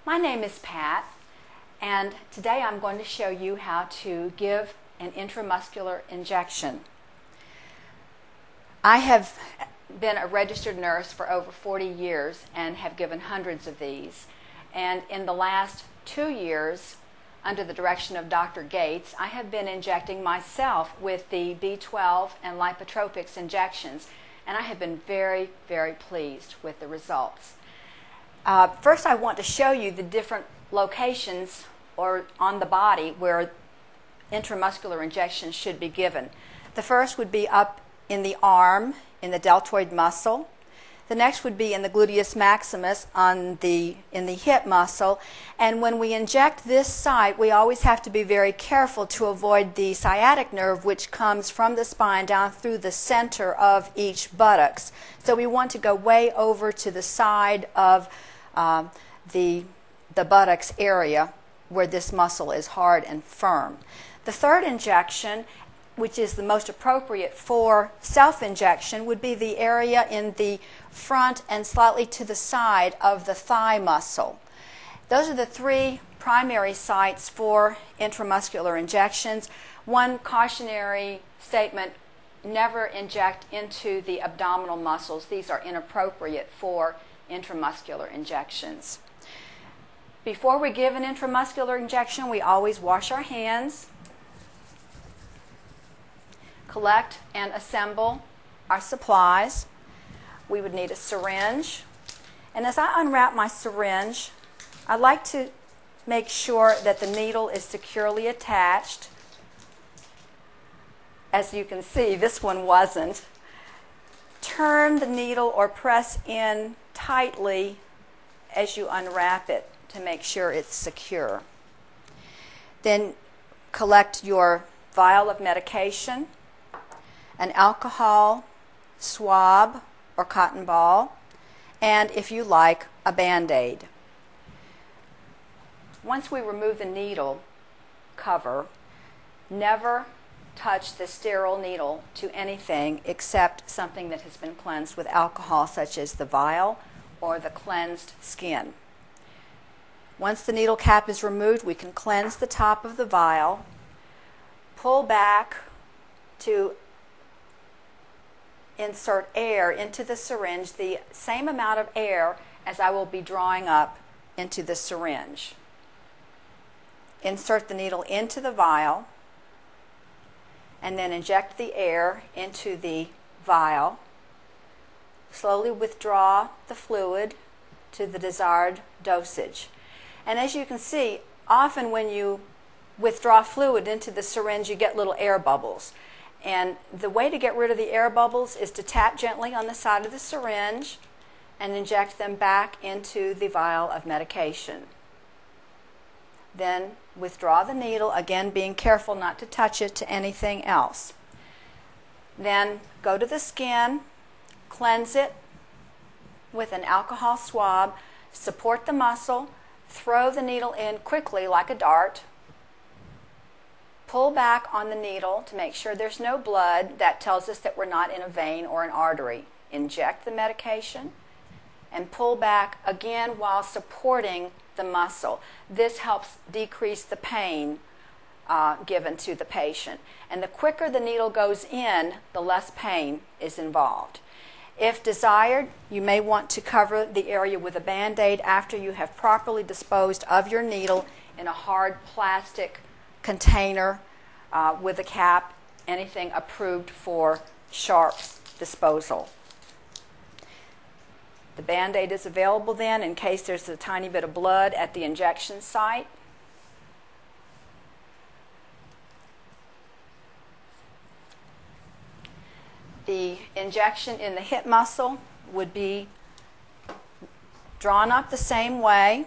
My name is Pat, and today I'm going to show you how to give an intramuscular injection. I have been a registered nurse for over 40 years and have given hundreds of these. And in the last 2 years, under the direction of Dr. Gates, I have been injecting myself with the B12 and lipotropics injections, and I have been very, very pleased with the results. First, I want to show you the different locations or on the body where intramuscular injections should be given. The first would be up in the arm, in the deltoid muscle. The next would be in the gluteus maximus in the hip muscle. And when we inject this site, we always have to be very careful to avoid the sciatic nerve, which comes from the spine down through the center of each buttocks. So we want to go way over to the side of the buttocks area where this muscle is hard and firm. The third injection, which is the most appropriate for self-injection, would be the area in the front and slightly to the side of the thigh muscle. Those are the three primary sites for intramuscular injections. One cautionary statement: never inject into the abdominal muscles. These are inappropriate for intramuscular injections. Before we give an intramuscular injection, we always wash our hands, collect and assemble our supplies. We would need a syringe. And as I unwrap my syringe, I'd like to make sure that the needle is securely attached. As you can see, this one wasn't. Turn the needle or press in tightly as you unwrap it to make sure it's secure. Then collect your vial of medication, an alcohol swab or cotton ball, and if you like, a Band-Aid. Once we remove the needle cover, never touch the sterile needle to anything except something that has been cleansed with alcohol, such as the vial or the cleansed skin. Once the needle cap is removed, we can cleanse the top of the vial, pull back to insert air into the syringe, the same amount of air as I will be drawing up into the syringe. Insert the needle into the vial and then inject the air into the vial. Slowly withdraw the fluid to the desired dosage. And as you can see, often when you withdraw fluid into the syringe, you get little air bubbles. And the way to get rid of the air bubbles is to tap gently on the side of the syringe and inject them back into the vial of medication. Then withdraw the needle, again being careful not to touch it to anything else. Then go to the skin, cleanse it with an alcohol swab, support the muscle, throw the needle in quickly like a dart, pull back on the needle to make sure there's no blood. That tells us that we're not in a vein or an artery. Inject the medication and pull back again while supporting the muscle. This helps decrease the pain given to the patient. And the quicker the needle goes in, the less pain is involved. If desired, you may want to cover the area with a Band-Aid after you have properly disposed of your needle in a hard plastic container with a cap, anything approved for sharp disposal. The Band-Aid is available then in case there's a tiny bit of blood at the injection site. The injection in the hip muscle would be drawn up the same way,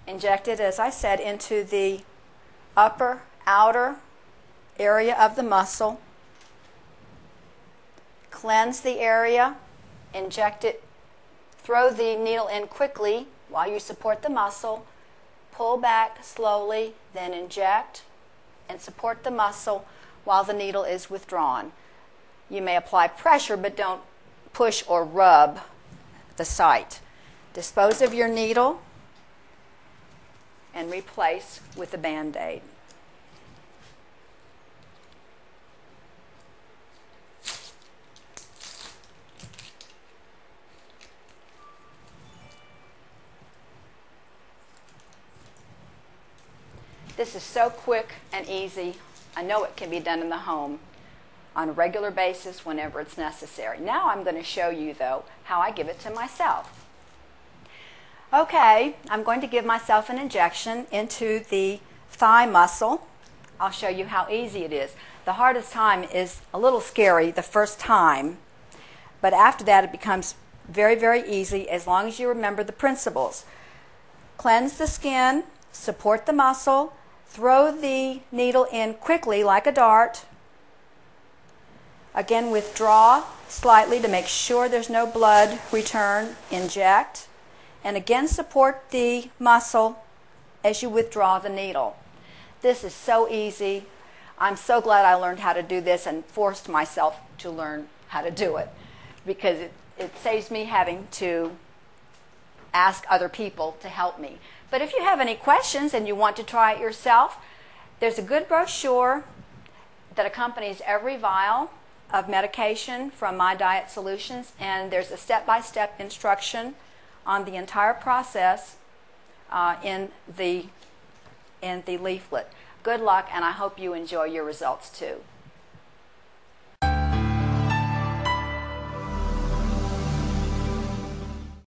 injected, as I said, into the upper outer area of the muscle, cleanse the area, inject it, throw the needle in quickly while you support the muscle, pull back slowly, then inject and support the muscle while the needle is withdrawn. You may apply pressure, but don't push or rub the site. Dispose of your needle and replace with the Band-Aid. This is so quick and easy. I know it can be done in the home on a regular basis whenever it's necessary. Now I'm going to show you, though, how I give it to myself. Okay, I'm going to give myself an injection into the thigh muscle. I'll show you how easy it is. The hardest time is a little scary the first time, but after that it becomes very, very easy as long as you remember the principles. Cleanse the skin, support the muscle, throw the needle in quickly like a dart. Again, withdraw slightly to make sure there's no blood return. Inject. And again, support the muscle as you withdraw the needle. This is so easy. I'm so glad I learned how to do this and forced myself to learn how to do it, because it saves me having to ask other people to help me. But if you have any questions and you want to try it yourself, there's a good brochure that accompanies every vial of medication from My Diet Solutions, and there's a step-by-step instruction on the entire process in the leaflet. Good luck, and I hope you enjoy your results too.